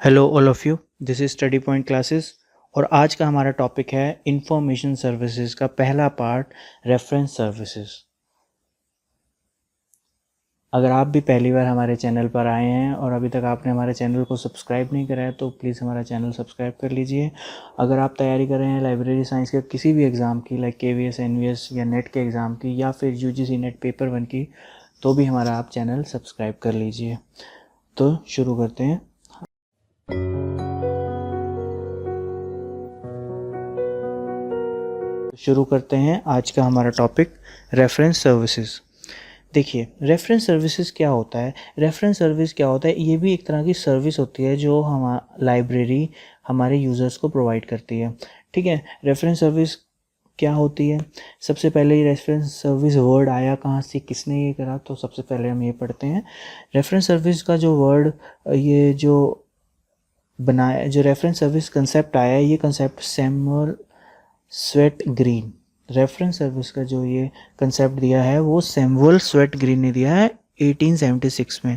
Hello all of you, this is study point classes. और आज का हमारा टॉपिक है इंफॉर्मेशन सर्विसेज का पहला पार्ट, रेफरेंस सर्विसेज। अगर आप भी पहली बार हमारे चैनल पर आए हैं और अभी तक आपने हमारे चैनल को सब्सक्राइब नहीं करा है तो प्लीज़ हमारा चैनल सब्सक्राइब कर लीजिए। अगर आप तैयारी कर रहे हैं लाइब्रेरी साइंस के किसी भी एग्ज़ाम की, लाइक KVS, NVS या नेट के एग्ज़ाम की, या फिर UGC नेट पेपर 1 की, तो भी हमारा आप चैनल सब्सक्राइब कर लीजिए। तो शुरू करते हैं। शुरू करते हैं आज का हमारा टॉपिक, रेफरेंस सर्विसेज। देखिए, रेफरेंस सर्विसेज क्या होता है? रेफरेंस सर्विस क्या होता है? ये भी एक तरह की सर्विस होती है जो लाइब्रेरी हमारे यूज़र्स को प्रोवाइड करती है। ठीक है, रेफरेंस सर्विस क्या होती है? सबसे पहले ये रेफरेंस सर्विस वर्ड आया कहाँ से, किसने ये करा, तो सबसे पहले हम ये पढ़ते हैं। रेफरेंस सर्विस का जो वर्ड, ये जो रेफरेंस सर्विस कंसेप्ट आया है, ये concept Samuel sweat green, reference service का जो ये कंसेप्ट दिया है वो सैमुअल स्वेट ग्रीन ने दिया है 1876 में।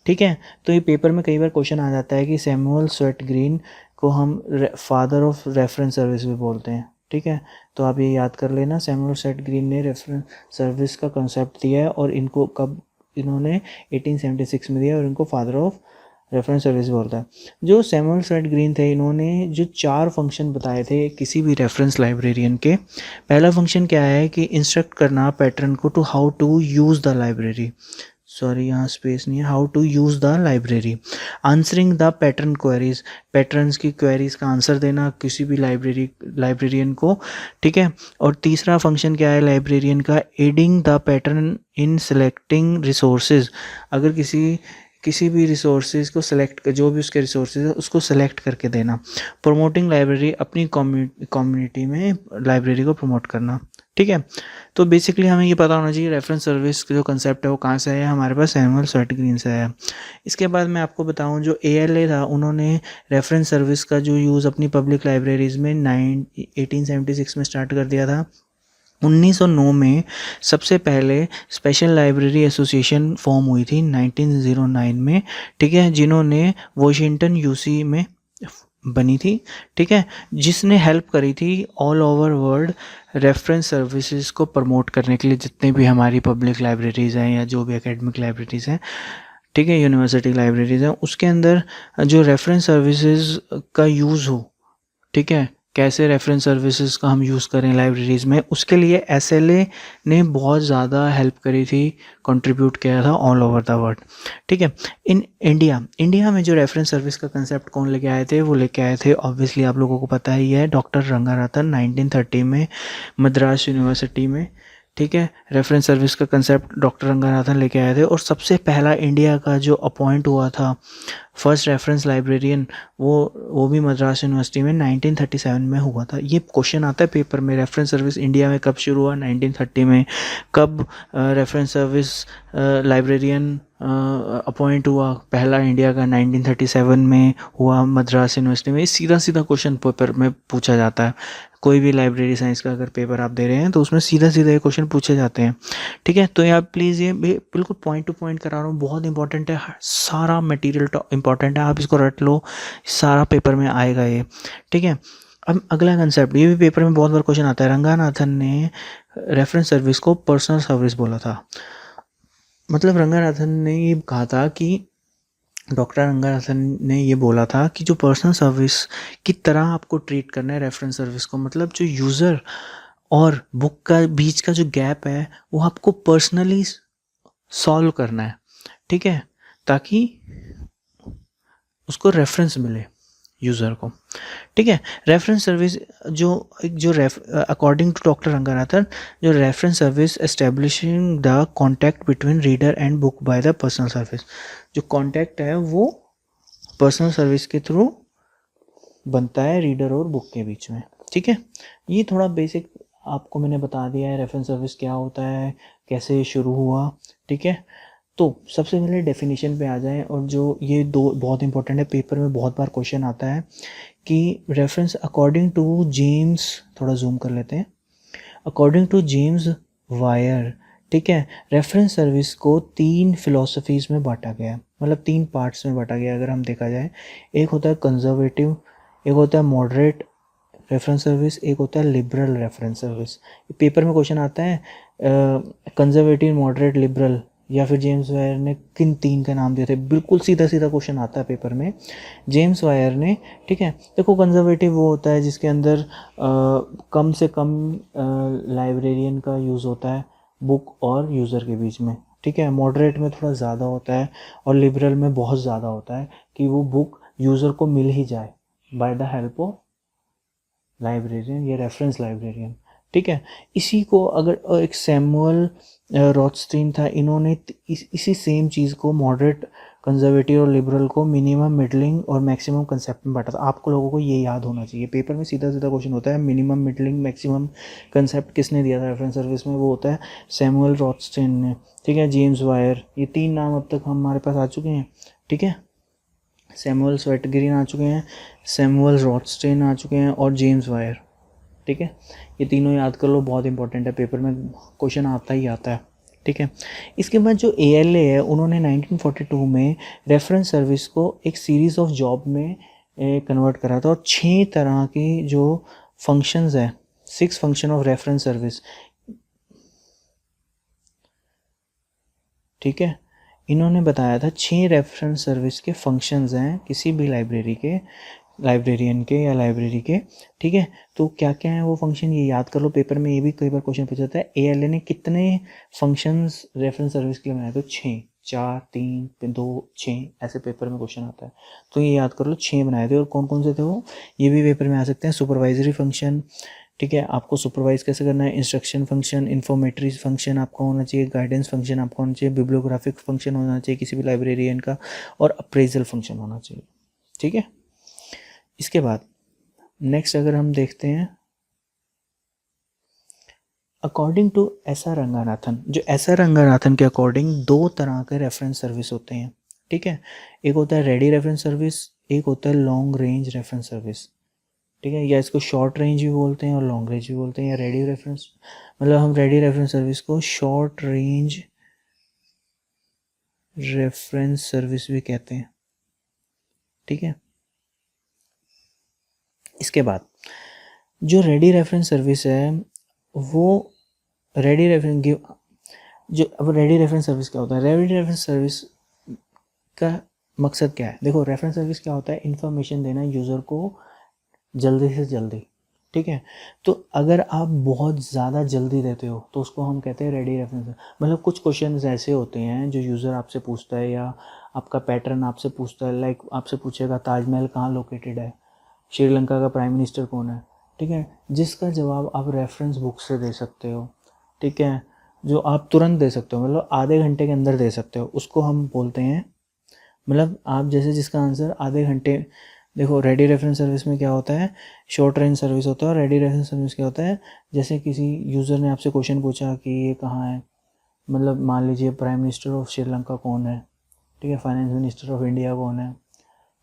ठीक है, तो ये पेपर में कई बार क्वेश्चन आ जाता है कि सैमुअल स्वेट ग्रीन को हम फादर ऑफ रेफरेंस सर्विस भी बोलते हैं। ठीक है, तो आप ये याद कर लेना, सैमुअल स्वेट ग्रीन ने रेफरेंस सर्विस का कंसेप्ट दिया है और इनको कब इन्होंने 1876 में दिया और इनको फादर ऑफ रेफरेंस सर्विस बोलता है। जो सैमुअल स्वेट ग्रीन थे, इन्होंने जो 4 फंक्शन बताए थे किसी भी रेफरेंस लाइब्रेरियन के। पहला फंक्शन क्या है कि इंस्ट्रक्ट करना पैटर्न को to how to use the library, sorry यहाँ स्पेस नहीं है, how to use the library. Answering the pattern queries, patterns की क्वेरीज का आंसर देना किसी भी लाइब्रेरियन को। ठीक है, और तीसरा फंक्शन क्या है लाइब्रेरियन का? Adding the pattern in selecting resources, अगर किसी भी रिसोर्सेज को सेलेक्ट, जो भी उसके रिसोर्सेज है उसको सेलेक्ट करके देना। प्रमोटिंग लाइब्रेरी, अपनी कम्युनिटी में लाइब्रेरी को प्रमोट करना। ठीक है, तो बेसिकली हमें ये पता होना चाहिए रेफरेंस सर्विस जो कंसेप्ट है वो कहाँ से है, हमारे पास सैमुअल स्वेट ग्रीन से है। इसके बाद मैं आपको बताऊं, जो ALA था, उन्होंने रेफरेंस सर्विस का जो यूज़ अपनी पब्लिक लाइब्रेरीज़ में 1876 में स्टार्ट कर दिया था। 1909 में सबसे पहले स्पेशल लाइब्रेरी एसोसिएशन फॉर्म हुई थी 1909 में। ठीक है, जिन्होंने वॉशिंगटन UC में बनी थी। ठीक है, जिसने हेल्प करी थी all over world reference services को प्रमोट करने के लिए, जितने भी हमारी पब्लिक लाइब्रेरीज़ हैं या जो भी एकेडमिक लाइब्रेरीज़ हैं, ठीक है, यूनिवर्सिटी लाइब्रेरीज़ हैं, उसके अंदर जो रेफरेंस सर्विसेज का यूज़ हो। ठीक है, कैसे रेफरेंस सर्विसेज का हम यूज़ करें लाइब्रेरीज़ में, उसके लिए SLA ने बहुत ज़्यादा हेल्प करी थी, कंट्रीब्यूट किया था ऑल ओवर द वर्ल्ड। ठीक है, इन इंडिया में जो रेफरेंस सर्विस का कंसेप्ट कौन लेके आए थे? वो लेके आए थे, ऑब्वियसली आप लोगों को पता ही है, डॉक्टर रंगारातन 1930 में मद्रास यूनिवर्सिटी में। ठीक है, रेफरेंस सर्विस का कंसेप्ट डॉक्टर रंगानाथन लेके आए थे। और सबसे पहला इंडिया का जो अपॉइंट हुआ था फर्स्ट रेफरेंस लाइब्रेरियन, वो भी मद्रास यूनिवर्सिटी में 1937 में हुआ था। ये क्वेश्चन आता है पेपर में, रेफरेंस सर्विस इंडिया में कब शुरू हुआ? 1930 में। कब रेफरेंस सर्विस लाइब्रेरियन अपॉइंट हुआ पहला इंडिया का? 1937 में हुआ मद्रास यूनिवर्सिटी में। सीधा सीधा क्वेश्चन पेपर में पूछा जाता है, कोई भी लाइब्रेरी साइंस का अगर पेपर आप दे रहे हैं तो उसमें सीधा सीधा ये क्वेश्चन पूछे जाते हैं। ठीक है, तो ये आप प्लीज़, ये बिल्कुल पॉइंट टू पॉइंट करा रहा हूँ, बहुत इंपॉर्टेंट है, सारा मटेरियल इंपॉर्टेंट है, आप इसको रट लो, सारा पेपर में आएगा ये। ठीक है, अब अगला कंसेप्ट, ये भी पेपर में बहुत बार क्वेश्चन आता है। रंगानाथन ने रेफरेंस सर्विस को पर्सनल सर्विस बोला था। मतलब रंगानाथन ने ये कहा था कि डॉक्टर रंगानाथन ने ये बोला था कि जो पर्सनल सर्विस की तरह आपको ट्रीट करना है रेफरेंस सर्विस को, मतलब जो यूज़र और बुक का बीच का जो गैप है वो आपको पर्सनली सॉल्व करना है। ठीक है, ताकि उसको रेफरेंस मिले यूज़र को। ठीक है, रेफरेंस सर्विस जो अकॉर्डिंग टू डॉक्टर रंगानाथन, जो reference service establishing the contact between reader and book by the personal service, जो कॉन्टैक्ट है वो पर्सनल सर्विस के थ्रू बनता है रीडर और बुक के बीच में। ठीक है, ये थोड़ा बेसिक आपको मैंने बता दिया है, रेफरेंस सर्विस क्या होता है, कैसे शुरू हुआ। ठीक है, तो सबसे पहले डेफिनेशन पे आ जाएं, और जो ये दो बहुत इंपॉर्टेंट है, पेपर में बहुत बार क्वेश्चन आता है कि रेफरेंस अकॉर्डिंग टू जेम्स, थोड़ा जूम कर लेते हैं, अकॉर्डिंग टू जेम्स वायर। ठीक है, रेफरेंस सर्विस को 3 फिलॉसफीज़ में बांटा गया है। मतलब 3 पार्ट्स में बांटा गया अगर हम देखा जाए। एक होता है कंजर्वेटिव, एक होता है मॉडरेट रेफरेंस सर्विस, एक होता है लिबरल रेफरेंस सर्विस। पेपर में क्वेश्चन आता है कंजर्वेटिव, मॉडरेट, लिबरल, या फिर जेम्स वायर ने किन 3 का नाम दिए थे। बिल्कुल सीधा सीधा क्वेश्चन आता है पेपर में जेम्स वायर ने। ठीक है, देखो कंजर्वेटिव वो होता है जिसके अंदर कम से कम लाइब्रेरियन का यूज़ होता है बुक और यूज़र के बीच में। ठीक है, मॉडरेट में थोड़ा ज़्यादा होता है और लिबरल में बहुत ज़्यादा होता है कि वो बुक यूज़र को मिल ही जाए by the help of librarian या रेफरेंस लाइब्रेरियन। ठीक है, इसी को अगर एक सैमुअल रॉथस्टीन था, इन्होंने इसी सेम चीज़ को मॉडरेट, कंजर्वेटिव और लिबरल को मिनिमम, मिडलिंग और मैक्सिमम कंसेप्ट में बांटा था। आपको लोगों को ये याद होना चाहिए, पेपर में सीधा सीधा क्वेश्चन होता है मिनिमम, मिडलिंग, मैक्सिमम कंसेप्ट किसने दिया था रेफरेंस सर्विस में, वो होता है सैमुअल रॉथस्टीन ने। ठीक है, जेम्स वायर, ये 3 नाम अब तक हमारे पास आ चुके हैं। ठीक है, सैमुअल स्वेटग्रीन आ चुके हैं, सैमुअल रॉथस्टीन आ चुके हैं और जेम्स वायर। ठीक है, ये तीनों याद कर लो, बहुत इंपॉर्टेंट है, पेपर में क्वेश्चन आता ही आता है। ठीक है, इसके बाद जो ALA है, उन्होंने 1942 में रेफरेंस सर्विस को एक सीरीज़ ऑफ जॉब में कन्वर्ट करा था और 6 तरह की जो फंक्शंस है, 6 फंक्शन ऑफ रेफरेंस सर्विस। ठीक है, इन्होंने बताया था 6 रेफरेंस सर्विस के फंक्शंस हैं किसी भी लाइब्रेरी के, लाइब्रेरियन के या लाइब्रेरी के। ठीक है, तो क्या क्या है वो फंक्शन, ये याद कर लो, पेपर में ये भी कई बार क्वेश्चन पूछा जाता है ALA ने कितने फंक्शंस रेफरेंस सर्विस के लिए बनाए, तो 6, 4, 3, 2, 6, ऐसे पेपर में क्वेश्चन आता है। तो ये याद कर लो 6 बनाए थे, और कौन कौन से थे वो, ये भी पेपर में आ सकते हैं। सुपरवाइजरी फंक्शन, ठीक है, आपको सुपरवाइज कैसे करना है, इंस्ट्रक्शन फंक्शन, इन्फॉर्मेटरी फंक्शन आपका होना चाहिए, गाइडेंस फंक्शन आपका होना चाहिए, बिब्लियोग्राफिक फंक्शन होना चाहिए किसी भी लाइब्रेरियन का, और अप्रेजल फंक्शन होना चाहिए। ठीक है, इसके बाद नेक्स्ट अगर हम देखते हैं, अकॉर्डिंग टू SR रंगानाथन, जो SR रंगानाथन के अकॉर्डिंग 2 तरह के रेफरेंस सर्विस होते हैं। ठीक है, एक होता है रेडी रेफरेंस सर्विस, एक होता है लॉन्ग रेंज रेफरेंस सर्विस। ठीक है, या इसको शॉर्ट रेंज भी बोलते हैं और लॉन्ग रेंज भी बोलते हैं, या रेडी रेफरेंस, मतलब हम रेडी रेफरेंस सर्विस को शॉर्ट रेंज रेफरेंस सर्विस भी कहते हैं। ठीक है, इसके बाद जो रेडी रेफरेंस सर्विस है, वो रेडी रेफरेंस जो, अब रेडी रेफरेंस सर्विस क्या होता है, रेडी रेफरेंस सर्विस का मकसद क्या है। देखो, रेफरेंस सर्विस क्या होता है, इन्फॉर्मेशन देना यूज़र को जल्दी से जल्दी। ठीक है, तो अगर आप बहुत ज़्यादा जल्दी देते हो तो उसको हम कहते हैं रेडी रेफरेंस। मतलब कुछ क्वेश्चंस ऐसे होते हैं जो यूज़र आपसे पूछता है, या आपका पैटर्न आपसे पूछता है, लाइक आपसे पूछेगा ताजमहल कहाँ लोकेटेड है, श्रीलंका का प्राइम मिनिस्टर कौन है। ठीक है, जिसका जवाब आप रेफरेंस बुक से दे सकते हो। ठीक है, जो आप तुरंत दे सकते हो, मतलब आधे घंटे के अंदर दे सकते हो, उसको हम बोलते हैं, मतलब आप जैसे जिसका आंसर आधे घंटे। देखो, रेडी रेफरेंस सर्विस में क्या होता है, शॉर्ट रेंज सर्विस होता है, और रेडी रेफरेंस सर्विस क्या होता है, जैसे किसी यूज़र ने आपसे क्वेश्चन पूछा कि ये कहाँ है, मतलब मान लीजिए प्राइम मिनिस्टर ऑफ श्रीलंका कौन है, ठीक है, फाइनेंस मिनिस्टर ऑफ इंडिया कौन है,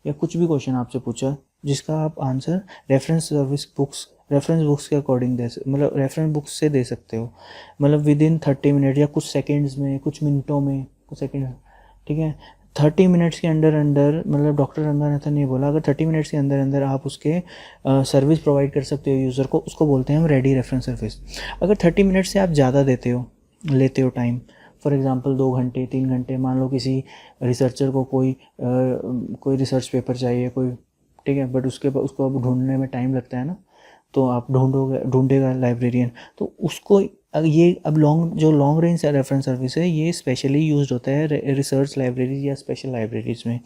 या कुछ भी क्वेश्चन आपसे पूछा जिसका आप आंसर रेफरेंस बुक्स के अकॉर्डिंग मतलब रेफरेंस बुक्स से दे सकते हो, मतलब विद इन 30 मिनट या कुछ सेकेंड्स में, कुछ मिनटों में, कुछ सेकेंड। ठीक है, 30 मिनट्स के अंदर अंदर, मतलब डॉक्टर रंगानाथन ने बोला अगर 30 मिनट्स के अंदर अंदर आप उसके सर्विस प्रोवाइड कर सकते हो यूज़र को, उसको बोलते हैं हम रेडी रेफरेंस सर्विस। अगर 30 मिनट से आप ज़्यादा लेते हो टाइम, फॉर एग्ज़ाम्पल 2 घंटे 3 घंटे, मान लो किसी रिसर्चर को कोई रिसर्च पेपर चाहिए कोई, ठीक है, बट उसको अब ढूंढने में टाइम लगता है ना, तो आप ढूंढेगा लाइब्रेरियन, तो उसको ये अब लॉन्ग रेंज रेफरेंस सर्विस है, ये स्पेशली यूज्ड होता है रिसर्च लाइब्रेरीज या स्पेशल लाइब्रेरीज में,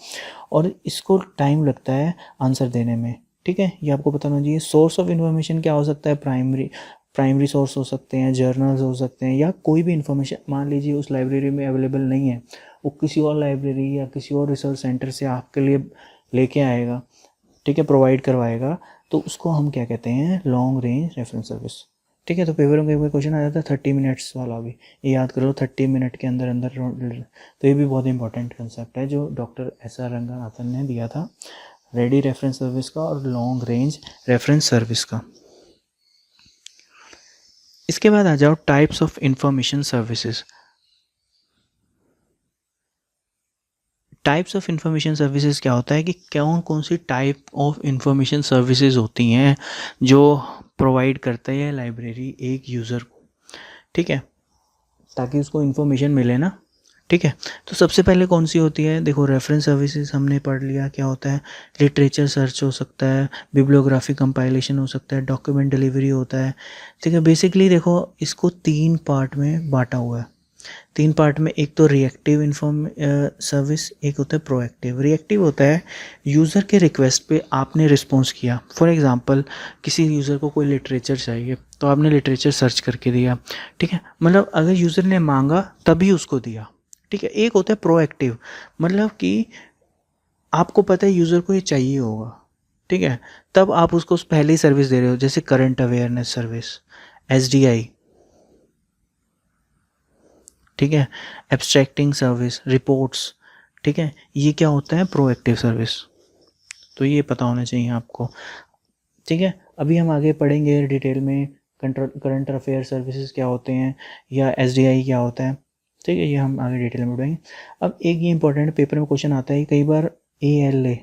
और इसको टाइम लगता है आंसर देने में। ठीक है, ये आपको पता होना चाहिए। सोर्स ऑफ इन्फॉर्मेशन क्या हो सकता है, प्राइमरी सोर्स हो सकते हैं, जर्नल्स हो सकते हैं, या कोई भी इन्फॉर्मेशन मान लीजिए उस लाइब्रेरी में अवेलेबल नहीं है, वो किसी और लाइब्रेरी या किसी और रिसर्च सेंटर से आपके लिए लेके आएगा, ठीक है, प्रोवाइड करवाएगा, तो उसको हम क्या कहते हैं, लॉन्ग रेंज रेफरेंस सर्विस। ठीक है, तो पेपर में कई बार क्वेश्चन आ जाता है 30 मिनट्स वाला भी, ये याद कर लो, 30 मिनट के अंदर अंदर। तो ये भी बहुत इंपॉर्टेंट कंसेप्ट है जो डॉक्टर SR रंगानाथन ने दिया था, रेडी रेफरेंस सर्विस का और लॉन्ग रेंज रेफरेंस सर्विस का। इसके बाद आ जाओ types of information services. Types of information services क्या होता है कि कौन कौन सी टाइप ऑफ इंफॉर्मेशन सर्विसेज होती हैं जो प्रोवाइड करता है लाइब्रेरी एक यूज़र को, ठीक है, ताकि उसको इन्फॉर्मेशन मिले ना, ठीक है। तो सबसे पहले कौन सी होती है, देखो रेफरेंस सर्विसेज हमने पढ़ लिया क्या होता है, लिटरेचर सर्च हो सकता है, बिब्लियोग्राफी कंपाइलेशन हो सकता है, डॉक्यूमेंट डिलीवरी होता है, ठीक है। बेसिकली देखो इसको 3 पार्ट में बांटा हुआ है, 3 पार्ट में। एक तो रिएक्टिव सर्विस, एक होता है प्रोएक्टिव। रिएक्टिव होता है यूज़र के रिक्वेस्ट पे आपने रिस्पॉन्स किया, फॉर एग्जांपल किसी यूज़र को कोई लिटरेचर चाहिए तो आपने लिटरेचर सर्च करके दिया, ठीक है, मतलब अगर यूज़र ने मांगा तभी उसको दिया, ठीक है। एक होता है प्रोएक्टिव, मतलब कि आपको पता है यूज़र को ये चाहिए होगा, ठीक है, तब आप उसको पहले ही सर्विस दे रहे हो, जैसे करंट अवेयरनेस सर्विस, एसडीआई, ठीक है, एब्स्ट्रैक्टिंग सर्विस, रिपोर्ट्स, ठीक है, ये क्या होता है प्रोएक्टिव सर्विस। तो ये पता होना चाहिए आपको, ठीक है। अभी हम आगे पढ़ेंगे डिटेल में करंट अफेयर सर्विसेज क्या होते हैं या एसडीआई क्या होता है, ठीक है, ये हम आगे डिटेल में पढ़ेंगे। अब एक ये इंपॉर्टेंट पेपर में क्वेश्चन आता है, कई बार ALA,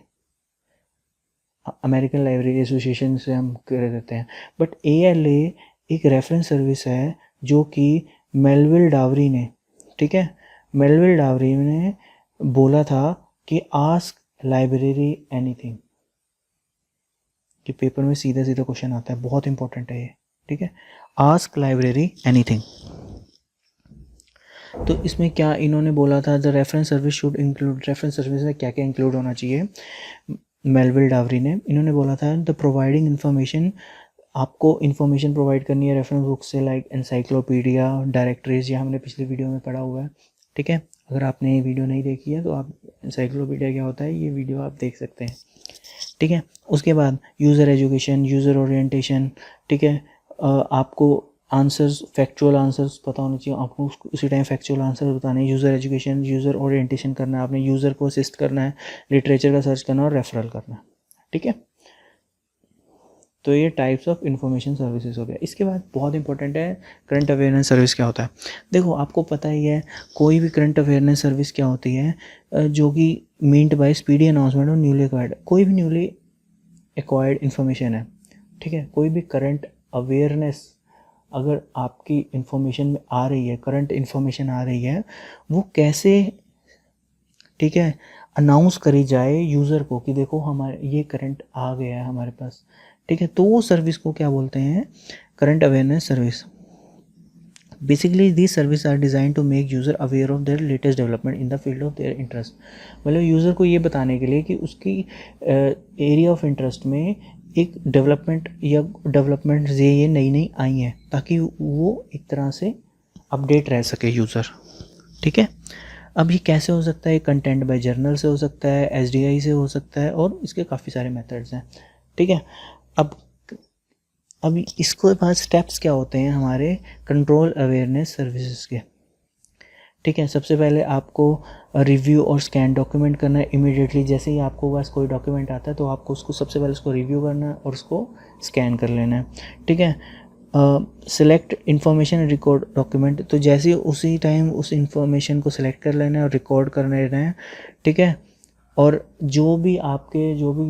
अमेरिकन लाइब्रेरी एसोसिएशन से हम कर देते हैं, बट ALA एक रेफरेंस सर्विस है जो कि मेलविल डावरी ने, ठीक है, मेलविल डावरी ने बोला था कि आस्क लाइब्रेरी एनीथिंग, कि पेपर में सीधा सीधा क्वेश्चन आता है, बहुत इंपॉर्टेंट है ये, ठीक है, आस्क लाइब्रेरी एनीथिंग। तो इसमें क्या इन्होंने बोला था, the reference service should include, reference service में क्या क्या इंक्लूड होना चाहिए, मेलविल डावरी ने इन्होंने बोला था द प्रोवाइडिंग इन्फॉर्मेशन, आपको इन्फॉर्मेशन प्रोवाइड करनी है रेफरेंस बुक से, लाइक एनसाइक्लोपीडिया, डायरेक्टरीज, ये हमने पिछले वीडियो में पढ़ा हुआ है, ठीक है। अगर आपने ये वीडियो नहीं देखी है तो आप एनसाइक्लोपीडिया क्या होता है ये वीडियो आप देख सकते हैं, ठीक है। उसके बाद यूज़र एजुकेशन, यूज़र ओरिएंटेशन, ठीक है, आपको आंसर्स, फैक्चुअल आंसर्स पता होने चाहिए आपको, उसी टाइम फैक्चुअल आंसर्स बताने हैं, यूज़र एजुकेशन, यूज़र ओरिएंटेशन करना है आपने, यूज़र को असिस्ट करना है, लिटरेचर का सर्च करना है और रेफरल करना है, ठीक है। तो ये टाइप्स ऑफ इंफॉर्मेशन सर्विसेज हो गया। इसके बाद बहुत इंपॉर्टेंट है करंट अवेयरनेस सर्विस क्या होता है। देखो आपको पता ही है कोई भी करंट अवेयरनेस सर्विस क्या होती है, जो कि मीन्ड बाय स्पीडी अनाउंसमेंट और न्यूली एक्वायर्ड, कोई भी न्यूली एक्वायर्ड इन्फॉर्मेशन है, ठीक है, कोई भी करंट अवेयरनेस अगर आपकी इन्फॉर्मेशन में आ रही है, करंट इन्फॉर्मेशन आ रही है, वो कैसे, ठीक है, अनाउंस करी जाए यूज़र को कि देखो हमारे ये करंट आ गया है हमारे पास, ठीक है, तो वो सर्विस को क्या बोलते हैं, current awareness service. Basically this service are design to make user aware of their latest development in the field of their interest, मतलब यूज़र को ये बताने के लिए कि उसकी एरिया ऑफ इंटरेस्ट में एक डेवलपमेंट या डेवलपमेंट ये नई नई आई हैं, ताकि वो एक तरह से अपडेट रह सके यूज़र, ठीक है। अब ये कैसे हो सकता है, कंटेंट बाय जर्नल से हो सकता है, एसडीआई से हो सकता है, और इसके काफ़ी सारे मेथड्स हैं, ठीक है। अब अभी इसके बाद स्टेप्स क्या होते हैं हमारे कंट्रोल अवेयरनेस सर्विसेज के, ठीक है। सबसे पहले आपको रिव्यू और स्कैन डॉक्यूमेंट करना है इमीडिएटली, जैसे ही आपको पास कोई डॉक्यूमेंट आता है तो आपको उसको सबसे पहले उसको रिव्यू करना है और उसको स्कैन कर लेना है, ठीक है। सिलेक्ट इन्फॉर्मेशन रिकॉर्ड डॉक्यूमेंट, तो जैसे उसी टाइम उस इंफॉर्मेशन को सिलेक्ट कर लेना है और रिकॉर्ड कर लेना है, ठीक है। और जो भी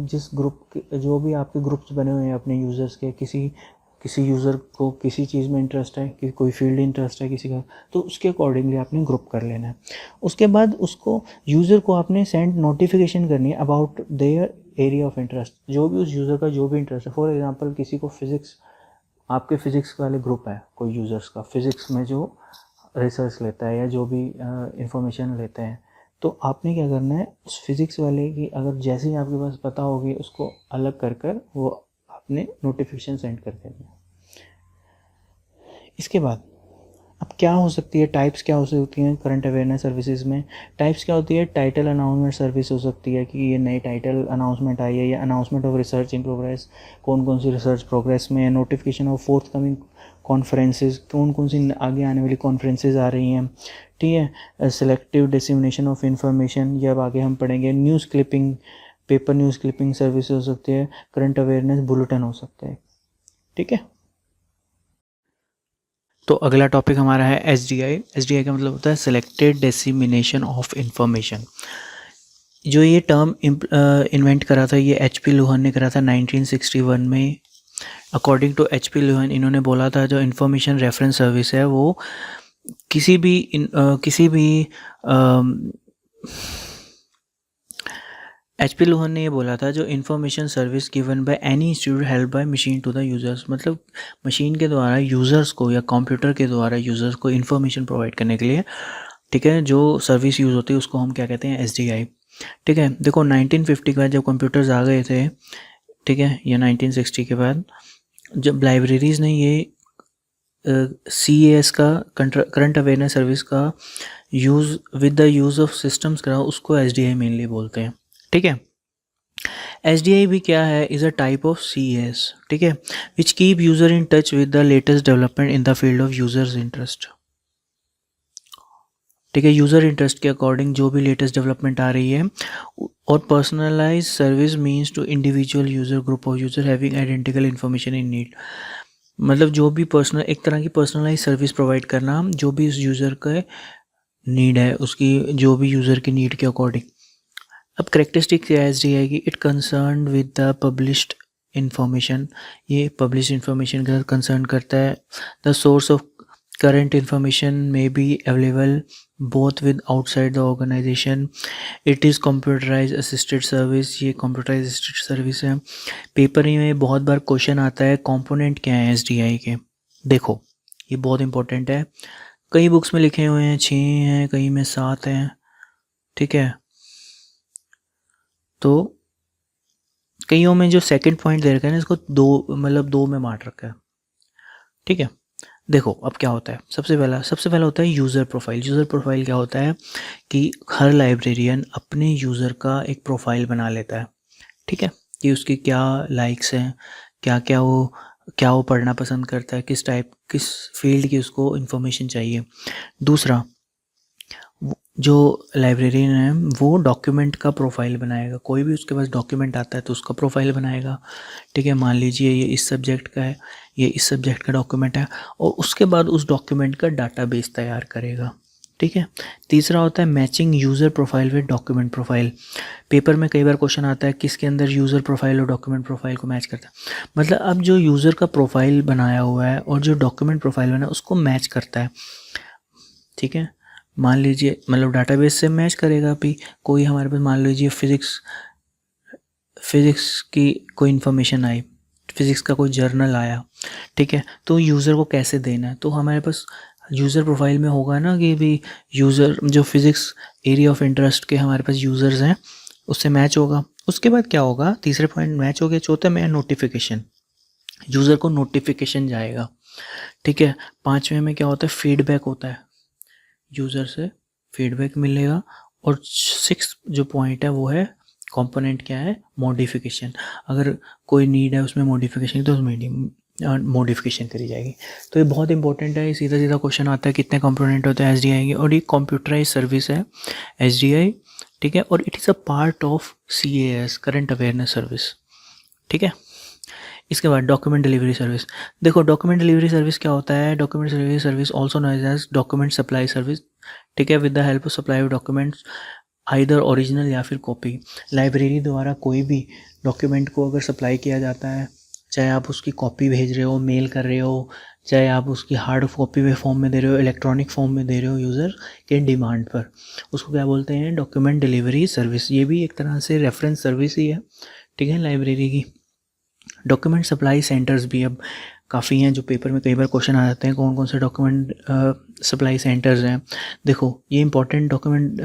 जिस ग्रुप, जो भी आपके ग्रुप्स बने हुए हैं अपने यूज़र्स के, किसी यूज़र को किसी चीज़ में इंटरेस्ट है, कि कोई फील्ड इंटरेस्ट है किसी का, तो उसके अकॉर्डिंगली आपने ग्रुप कर लेना है। उसके बाद उसको यूज़र को आपने सेंड नोटिफिकेशन करनी है about their area of interest, जो भी उस यूज़र का जो भी इंटरेस्ट है। फॉर एग्जांपल किसी को फिज़िक्स, आपके फिज़िक्स वाले ग्रुप है कोई यूज़र्स का, फिज़िक्स में जो रिसर्च लेता है या जो भी इंफॉर्मेशन लेते हैं, तो आपने क्या करना है उस फिज़िक्स वाले की अगर जैसे ही आपके पास पता होगी उसको अलग कर कर वो आपने नोटिफिकेशन सेंड कर देना है। इसके बाद अब क्या हो सकती है, टाइप्स क्या हो सकती हैं करंट अवेयरनेस सर्विसेज में। टाइप्स क्या होती है, टाइटल अनाउंसमेंट सर्विस हो सकती है कि ये नई टाइटल अनाउंसमेंट आई है, या announcement of research in progress, कौन कौन सी रिसर्च प्रोग्रेस में है, notification of fourth coming conferences, कौन कौन सी आगे आने वाली कॉन्फ्रेंसेज आ रही हैं, ठीक है। सेलेक्टिव डिसेमिनेशन ऑफ इंफॉर्मेशन, ये अब आगे हम पढ़ेंगे। News clipping, paper news clipping service हो सकती है, करंट अवेयरनेस बुलेटिन हो सकता है, ठीक है। तो अगला टॉपिक हमारा है एसडीआई। एसडीआई का मतलब होता है सेलेक्टेड डिसेमिनेशन ऑफ इंफॉर्मेशन। जो ये टर्म इन्वेंट करा था ये एच पी लुहान ने करा था 1961 में। अकॉर्डिंग टू एच पी लुहान इन्होंने बोला था जो इंफॉर्मेशन रेफरेंस सर्विस है वो किसी भी एच पी लुहान ने ये बोला था जो information service given by any institute help by machine to the users, मतलब मशीन के द्वारा यूज़र्स को या कंप्यूटर के द्वारा यूज़र्स को इन्फॉर्मेशन प्रोवाइड करने के लिए, ठीक है, जो सर्विस यूज़ होती है उसको हम क्या कहते हैं, एस डी आई। ठीक है, देखो 1950 के बाद जब कंप्यूटर्स आ गए थे, ठीक है, या 1960 के बाद जब लाइब्रेरीज़ ने ये CAS का करंट अवेयरनेस सर्विस का use with the use of systems करा, उसको SDI मेनली बोलते हैं। ठीक है, SDI भी क्या है, is a type of CAS, ठीक है, which keep user in touch with the latest development in the field of users interest. ठीक है, यूज़र इंटरेस्ट के अकॉर्डिंग जो भी लेटेस्ट डेवलपमेंट आ रही है। और personalise service means to individual user group of user having identical information in need, मतलब जो भी पर्सनल, एक तरह की पर्सनलाइज सर्विस प्रोवाइड करना जो भी इस यूज़र का नीड है, उसकी जो भी यूज़र की नीड के अकॉर्डिंग। अब करेक्टरिस्टिक क्या है SDI की, it concern with the published information, ये पब्लिश इन्फॉर्मेशन का कंसर्न करता है। The source of current information may be available both with outside the organisation. It is computerise assisted service, ये कंप्यूटराइज असिस्टेड सर्विस है। Paper में बहुत बार question आता है कंपोनेंट क्या है SDI के, देखो ये बहुत इंपॉर्टेंट है। कई बुक्स में लिखे हुए हैं 6 हैं, कई में 7 हैं। ठीक है, तो कईयों में जो सेकंड पॉइंट दे रखा है ना, इसको दो में बांट रखा है। ठीक है, देखो अब क्या होता है, सबसे पहला होता है यूज़र प्रोफाइल। यूज़र प्रोफाइल क्या होता है कि हर लाइब्रेरियन अपने यूज़र का एक प्रोफाइल बना लेता है। ठीक है, कि उसकी क्या लाइक्स हैं, क्या वो पढ़ना पसंद करता है, किस फील्ड की उसको इन्फॉर्मेशन चाहिए। दूसरा, जो लाइब्रेरियन है वो डॉक्यूमेंट का प्रोफाइल बनाएगा, कोई भी उसके पास डॉक्यूमेंट आता है तो उसका प्रोफाइल बनाएगा। ठीक है, मान लीजिए ये इस सब्जेक्ट का है, ये इस सब्जेक्ट का डॉक्यूमेंट है, और उसके बाद उस डॉक्यूमेंट का डाटाबेस तैयार करेगा। ठीक है, तीसरा होता है matching user profile with document profile. Paper में कई बार क्वेश्चन आता है किसके अंदर यूज़र प्रोफाइल और डॉक्यूमेंट प्रोफाइल को मैच करता है, मतलब अब जो यूज़र का प्रोफाइल बनाया हुआ है और जो डॉक्यूमेंट प्रोफाइल बना है उसको मैच करता है। ठीक है, मान लीजिए मतलब डाटाबेस से मैच करेगा। अभी कोई हमारे पास मान लीजिए फिज़िक्स की कोई इन्फॉर्मेशन आई, फिज़िक्स का कोई जर्नल आया। ठीक है, तो यूज़र को कैसे देना है, तो हमारे पास यूज़र प्रोफाइल में होगा ना कि भी यूज़र जो फिज़िक्स एरिया ऑफ इंटरेस्ट के हमारे पास यूज़र्स हैं उससे मैच होगा। उसके बाद क्या होगा, तीसरे पॉइंट मैच हो गया, चौथे में नोटिफिकेशन, यूज़र को नोटिफिकेशन जाएगा। ठीक है, पाँचवें में क्या होता है, फीडबैक होता है, यूज़र से फीडबैक मिलेगा। और 6 जो पॉइंट है वो है कंपोनेंट क्या है, मॉडिफिकेशन। अगर कोई नीड है उसमें मॉडिफिकेशन तो उसमें मॉडिफिकेशन करी जाएगी। तो ये बहुत इंपॉर्टेंट है, सीधा क्वेश्चन आता है कितने कंपोनेंट होते हैं SDI के, और ये कंप्यूटराइज सर्विस है SDI। ठीक है, और it is a part of CAS current awareness service. ठीक है, इसके बाद डॉक्यूमेंट डिलीवरी सर्विस। देखो डॉक्यूमेंट डिलीवरी सर्विस क्या होता है, document delivery service also known as document supply service. ठीक है, with the help of supply of documents either original या फिर कॉपी। लाइब्रेरी द्वारा कोई भी डॉक्यूमेंट को अगर सप्लाई किया जाता है, चाहे आप उसकी कॉपी भेज रहे हो, मेल कर रहे हो, चाहे आप उसकी हार्ड कॉपी में फॉर्म में दे रहे हो, इलेक्ट्रॉनिक फॉर्म में दे रहे हो यूज़र के डिमांड पर, उसको क्या बोलते हैं, डॉक्यूमेंट डिलीवरी सर्विस। ये भी एक तरह से रेफरेंस सर्विस ही है। ठीक है, लाइब्रेरी की। डॉक्यूमेंट सप्लाई सेंटर्स भी अब काफ़ी हैं, जो पेपर में कई बार क्वेश्चन आ जाते हैं कौन कौन से डॉक्यूमेंट सप्लाई सेंटर्स हैं। देखो ये इंपॉर्टेंट डॉक्यूमेंट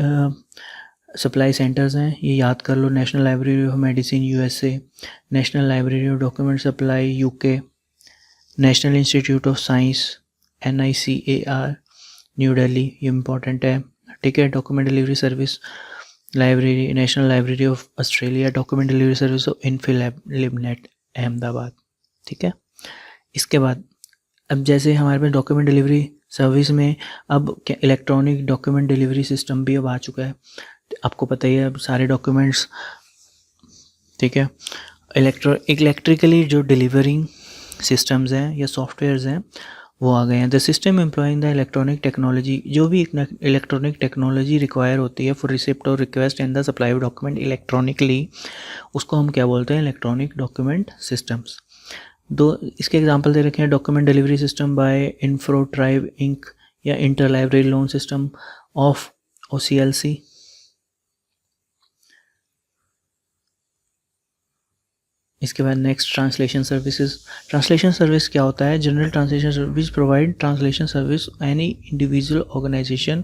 सप्लाई सेंटर्स हैं, ये याद कर लो। National library of medicine USA, national library of document supply UK, national institute of science NICAR New Delhi, ये इंपॉर्टेंट है। ठीक है, document delivery service library, national library of Australia, document delivery service of INFLIBNET Ahmedabad. ठीक है, इसके बाद अब जैसे हमारे पास डॉक्यूमेंट डिलीवरी सर्विस में अब क्या इलेक्ट्रॉनिक डॉक्यूमेंट डिलीवरी सिस्टम भी अब आ चुका है। आपको पता ही है अब सारे डॉक्यूमेंट्स, ठीक है, इलेक्ट्रिकली जो डिलीवरिंग सिस्टम्स हैं या सॉफ्टवेयर्स हैं वो आ गए हैं। The system employing the electronic technology, जो भी इलेक्ट्रॉनिक टेक्नोलॉजी रिक्वायर होती है फॉर रिसिप्ट और request and the supply of document electronically, उसको हम क्या बोलते हैं, इलेक्ट्रॉनिक डॉक्यूमेंट सिस्टम्स। दो इसके एग्जांपल दे रखे हैं, document delivery system by Infotrieve inc या inter library loan system of OCLC। इसके बाद next translation services. Translation service क्या होता है, general translation service provide translation service any individual organisation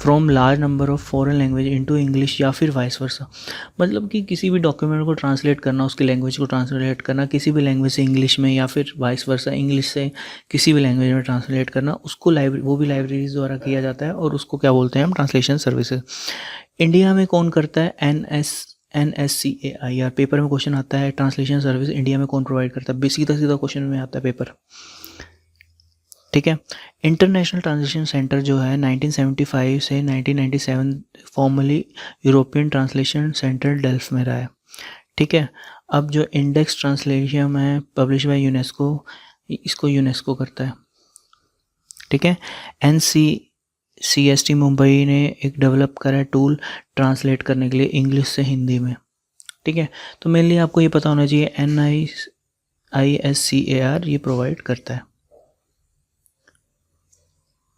from large number of foreign language into English या फिर vice versa. मतलब कि किसी भी डॉक्यूमेंट को ट्रांसलेट करना, उसकी लैंग्वेज को ट्रांसलेट करना किसी भी लैंग्वेज से इंग्लिश में या फिर वाइस वर्सा इंग्लिश से किसी भी लैंग्वेज में ट्रांसलेट करना, उसको वो भी लाइब्रेरीज द्वारा किया जाता है और उसको क्या बोलते हैं हम, ट्रांसलेशन सर्विसेज। इंडिया में कौन करता है, NSCAIR। पेपर में क्वेश्चन आता है ट्रांसलेशन सर्विस इंडिया में कौन प्रोवाइड करता है, सीधा सीधा क्वेश्चन में आता है पेपर, ठीक है। इंटरनेशनल ट्रांसलेशन सेंटर जो है 1975 से 1997 formally European translation centre delve में रहा है, ठीक है। अब जो इंडेक्स ट्रांसलेशन है पब्लिश बाय यूनेस्को, इसको यूनेस्को करता है, ठीक है। NCST मुंबई ने एक डेवलप करा है टूल ट्रांसलेट करने के लिए इंग्लिश से हिंदी में, ठीक है। तो मेनली आपको ये पता होना चाहिए NISCAR ये प्रोवाइड करता है,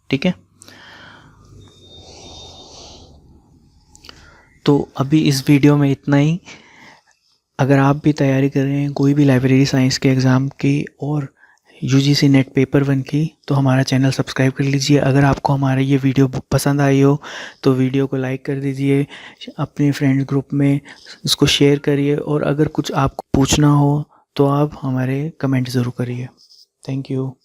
ठीक है। तो अभी इस वीडियो में इतना ही। अगर आप भी तैयारी कर रहे हैं कोई भी लाइब्रेरी साइंस के एग्ज़ाम की और UGC नेट पेपर 1 की, तो हमारा चैनल सब्सक्राइब कर लीजिए। अगर आपको हमारा ये वीडियो पसंद आई हो तो वीडियो को लाइक कर दीजिए, अपने फ्रेंड ग्रुप में इसको शेयर करिए, और अगर कुछ आपको पूछना हो तो आप हमारे कमेंट ज़रूर करिए। Thank you.